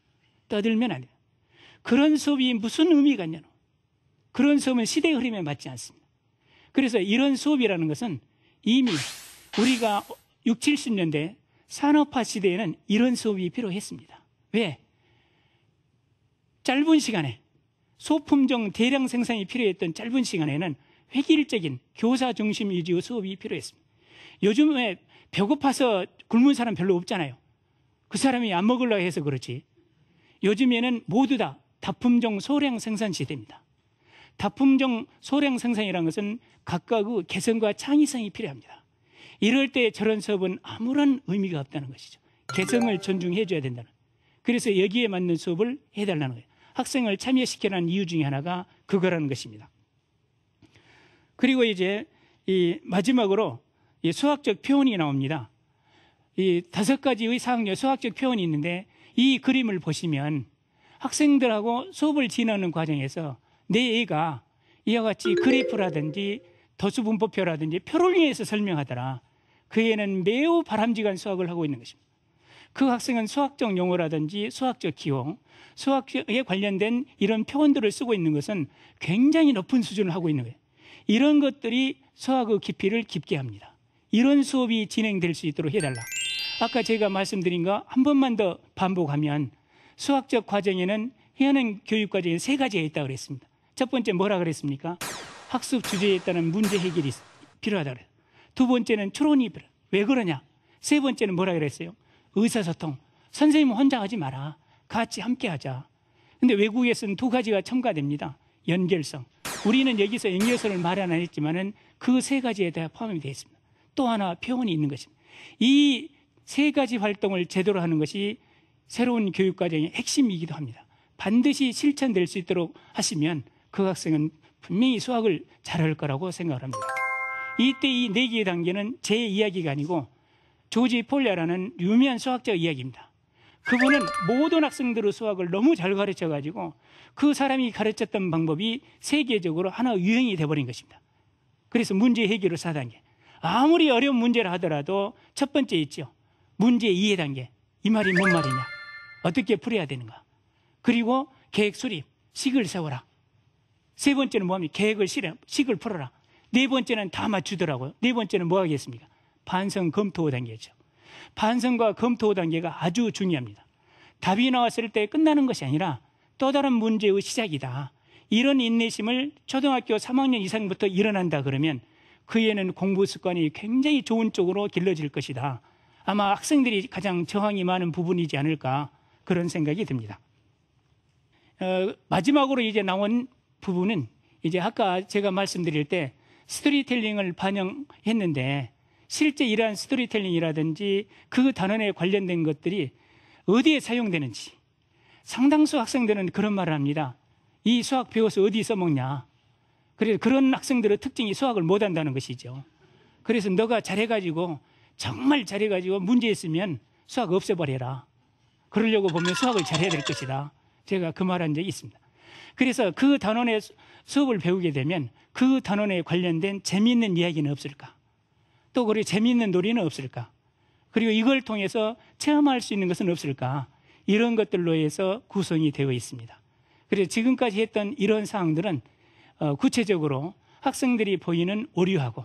떠들면 안 돼요. 그런 수업이 무슨 의미가 있냐노. 그런 수업은 시대의 흐름에 맞지 않습니다. 그래서 이런 수업이라는 것은 이미 우리가 60, 70년대 산업화 시대에는 이런 수업이 필요했습니다. 왜? 짧은 시간에 소품종 대량 생산이 필요했던 짧은 시간에는 획일적인 교사 중심 위주의 수업이 필요했습니다. 요즘에 배고파서 굶은 사람 별로 없잖아요. 그 사람이 안 먹으려고 해서 그렇지. 요즘에는 모두 다 다품종 소량 생산 시대입니다. 다품종 소량 생산이라는 것은 각각의 개성과 창의성이 필요합니다. 이럴 때 저런 수업은 아무런 의미가 없다는 것이죠. 개성을 존중해 줘야 된다는. 그래서 여기에 맞는 수업을 해달라는 거예요. 학생을 참여시키라는 이유 중에 하나가 그거라는 것입니다. 그리고 이제 마지막으로 수학적 표현이 나옵니다. 5가지의 4학년 수학적 표현이 있는데 이 그림을 보시면 학생들하고 수업을 진행하는 과정에서 내 애가 이와 같이 그래프라든지 도수분포표라든지 표를 이용해서 설명하더라. 그 애는 매우 바람직한 수학을 하고 있는 것입니다. 그 학생은 수학적 용어라든지 수학적 기호, 수학에 관련된 이런 표현들을 쓰고 있는 것은 굉장히 높은 수준을 하고 있는 거예요. 이런 것들이 수학의 깊이를 깊게 합니다. 이런 수업이 진행될 수 있도록 해달라. 아까 제가 말씀드린 거 한 번만 더 반복하면 수학적 과정에는 현행 교육 과정에 3가지가 있다고 그랬습니다. 첫 번째 뭐라 그랬습니까? 학습 주제에 따른 문제 해결이 필요하다 그래요. 2번째는 추론이 필요해요. 왜 그러냐? 3번째는 뭐라 그랬어요? 의사소통. 선생님은 혼자 하지 마라. 같이 함께 하자. 근데 외국에서는 2가지가 첨가됩니다. 연결성. 우리는 여기서 연결성을 말 안 했지만은 그 3가지에 다 포함이 되어 있습니다. 또 하나 표현이 있는 것입니다. 이 3가지 활동을 제대로 하는 것이 새로운 교육과정의 핵심이기도 합니다. 반드시 실천될 수 있도록 하시면 그 학생은 분명히 수학을 잘할 거라고 생각을 합니다. 이때 이 4개의 단계는 제 이야기가 아니고 조지 폴야라는 유명한 수학자 이야기입니다. 그분은 모든 학생들의 수학을 너무 잘 가르쳐가지고 그 사람이 가르쳤던 방법이 세계적으로 하나 유행이 돼버린 것입니다. 그래서 문제 해결의 4단계. 아무리 어려운 문제를 하더라도 첫 번째 있죠. 문제 이해 단계. 이 말이 뭔 말이냐. 어떻게 풀어야 되는가. 그리고 계획 수립. 식을 세워라. 3번째는 뭐합니까? 계획을 실행, 식을 풀어라. 네 번째는 다 맞추더라고요. 네 번째는 뭐 하겠습니까? 반성 검토 단계죠. 반성과 검토 단계가 아주 중요합니다. 답이 나왔을 때 끝나는 것이 아니라 또 다른 문제의 시작이다. 이런 인내심을 초등학교 3학년 이상부터 일어난다 그러면 그 애는 공부 습관이 굉장히 좋은 쪽으로 길러질 것이다. 아마 학생들이 가장 저항이 많은 부분이지 않을까 그런 생각이 듭니다. 마지막으로 이제 나온 부분은 이제 아까 제가 말씀드릴 때 스토리텔링을 반영했는데 실제 이러한 스토리텔링이라든지 그 단원에 관련된 것들이 어디에 사용되는지 상당수 학생들은 그런 말을 합니다. 이 수학 배워서 어디 써먹냐. 그래서 그런 학생들의 특징이 수학을 못한다는 것이죠. 그래서 너가 잘해가지고 정말 잘해가지고 문제 있으면 수학 없애버려라. 그러려고 보면 수학을 잘해야 될 것이다. 제가 그 말한 적이 있습니다. 그래서 그 단원의 수업을 배우게 되면 그 단원에 관련된 재미있는 이야기는 없을까? 또 그리고 재미있는 놀이는 없을까? 그리고 이걸 통해서 체험할 수 있는 것은 없을까? 이런 것들로 해서 구성이 되어 있습니다. 그래서 지금까지 했던 이런 사항들은 구체적으로 학생들이 보이는 오류하고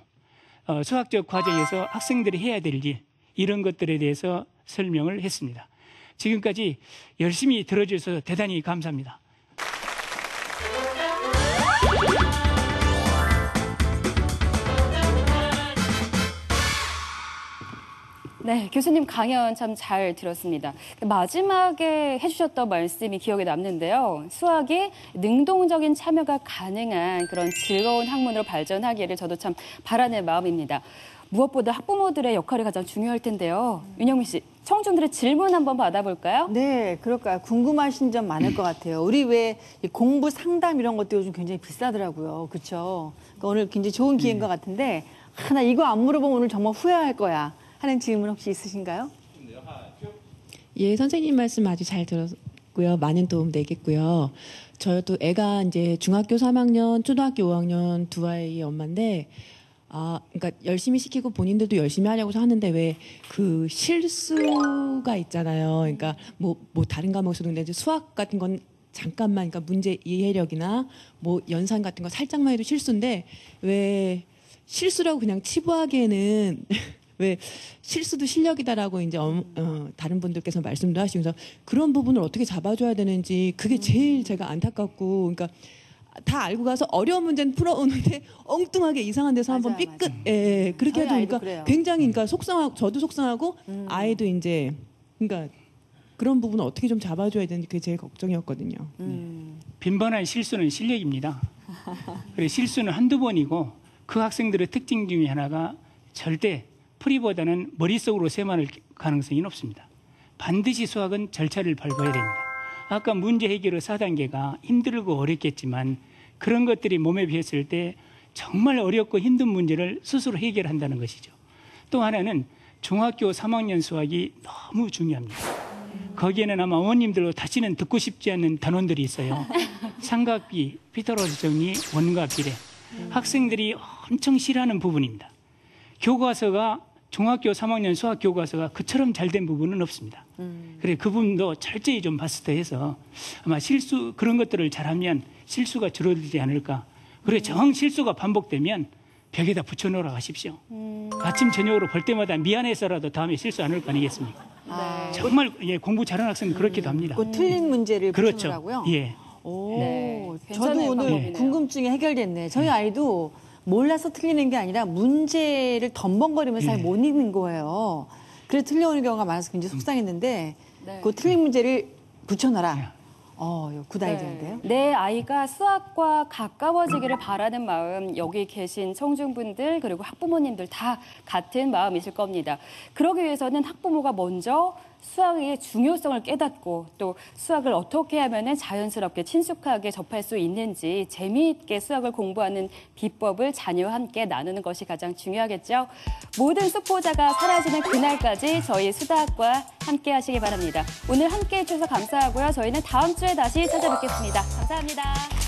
수학적 과정에서 학생들이 해야 될 일 이런 것들에 대해서 설명을 했습니다. 지금까지 열심히 들어주셔서 대단히 감사합니다. 네, 교수님 강연 참 잘 들었습니다. 마지막에 해주셨던 말씀이 기억에 남는데요. 수학이 능동적인 참여가 가능한 그런 즐거운 학문으로 발전하기를 저도 참 바라는 마음입니다. 무엇보다 학부모들의 역할이 가장 중요할 텐데요. 윤영민 씨, 청중들의 질문 한번 받아볼까요? 네, 그럴까요? 궁금하신 점 많을 것 같아요. 우리 왜 이 공부 상담 이런 것도 요즘 굉장히 비싸더라고요. 그렇죠? 그러니까 오늘 굉장히 좋은 기회인 것 같은데 나 이거 안 물어보면 오늘 정말 후회할 거야 하는 질문 혹시 있으신가요? 예, 선생님 말씀 아주 잘 들었고요. 많은 도움 되겠고요. 저도 애가 이제 중학교 3학년, 초등학교 5학년 두 아이의 엄마인데, 그러니까 열심히 시키고 본인들도 열심히 하려고 하는데 왜 그 실수가 있잖아요. 그러니까 뭐 다른 과목에서도 근데 이제 수학 같은 건 잠깐만, 그러니까 문제 이해력이나 뭐 연산 같은 거 살짝만 해도 실수인데 왜 실수라고 그냥 치부하기에는 왜 실수도 실력이다라고 이제 다른 분들께서 말씀도 하시면서 그런 부분을 어떻게 잡아줘야 되는지 그게 제일 제가 안타깝고, 그러니까 다 알고 가서 어려운 문제는 풀어오는데 엉뚱하게 이상한 데서 한번 삐끗, 예, 그렇게 해도 그러니까 그래요. 굉장히 그러니까 속상하고 저도 속상하고 아이도 이제 그러니까 그런 부분을 어떻게 좀 잡아줘야 되는지 그게 제일 걱정이었거든요. 빈번한 실수는 실력입니다. 그래서 실수는 한두 번이고 그 학생들의 특징 중에 하나가 절대 풀이보다는 머릿속으로 세만할 가능성이 높습니다. 반드시 수학은 절차를 밟아야 됩니다. 아까 문제 해결의 4단계가 힘들고 어렵겠지만 그런 것들이 몸에 비했을 때 정말 어렵고 힘든 문제를 스스로 해결한다는 것이죠. 또 하나는 중학교 3학년 수학이 너무 중요합니다. 거기에는 아마 어머님들도 다시는 듣고 싶지 않는 단원들이 있어요. 삼각비, 피타고라스 정리, 원과 비례. 학생들이 엄청 싫어하는 부분입니다. 교과서가 중학교 3학년 수학 교과서가 그처럼 잘 된 부분은 없습니다. 그래 그 부분도 철저히 좀 마스터해서 아마 실수 그런 것들을 잘하면 실수가 줄어들지 않을까. 그래 정 실수가 반복되면 벽에다 붙여놓으라 하십시오. 아침 저녁으로 볼 때마다 미안해서라도 다음에 실수 안 할 거 아니겠습니까? 정말 예, 공부 잘하는 학생은 그렇게도 합니다. 그 틀린 문제를 그렇죠. 붙여놓으라고요? 예. 오, 네, 저도 괜찮은 오늘 방법이네요. 궁금증이 해결됐네. 저희 아이도 몰라서 틀리는 게 아니라 문제를 덤벙거리면서 잘 못 읽는 거예요. 그래서 틀려오는 경우가 많아서 굉장히 속상했는데 네. 그 틀린 문제를 붙여놔라. 이거 굿 아이디어인데요. 내 아이가 수학과 가까워지기를 바라는 마음 여기 계신 청중분들 그리고 학부모님들 다 같은 마음이실 겁니다. 그러기 위해서는 학부모가 먼저 수학의 중요성을 깨닫고 또 수학을 어떻게 하면 자연스럽게 친숙하게 접할 수 있는지 재미있게 수학을 공부하는 비법을 자녀와 함께 나누는 것이 가장 중요하겠죠. 모든 수포자가 사라지는 그날까지 저희 수다학과 함께 하시기 바랍니다. 오늘 함께 해주셔서 감사하고요. 저희는 다음 주에 다시 찾아뵙겠습니다. 감사합니다.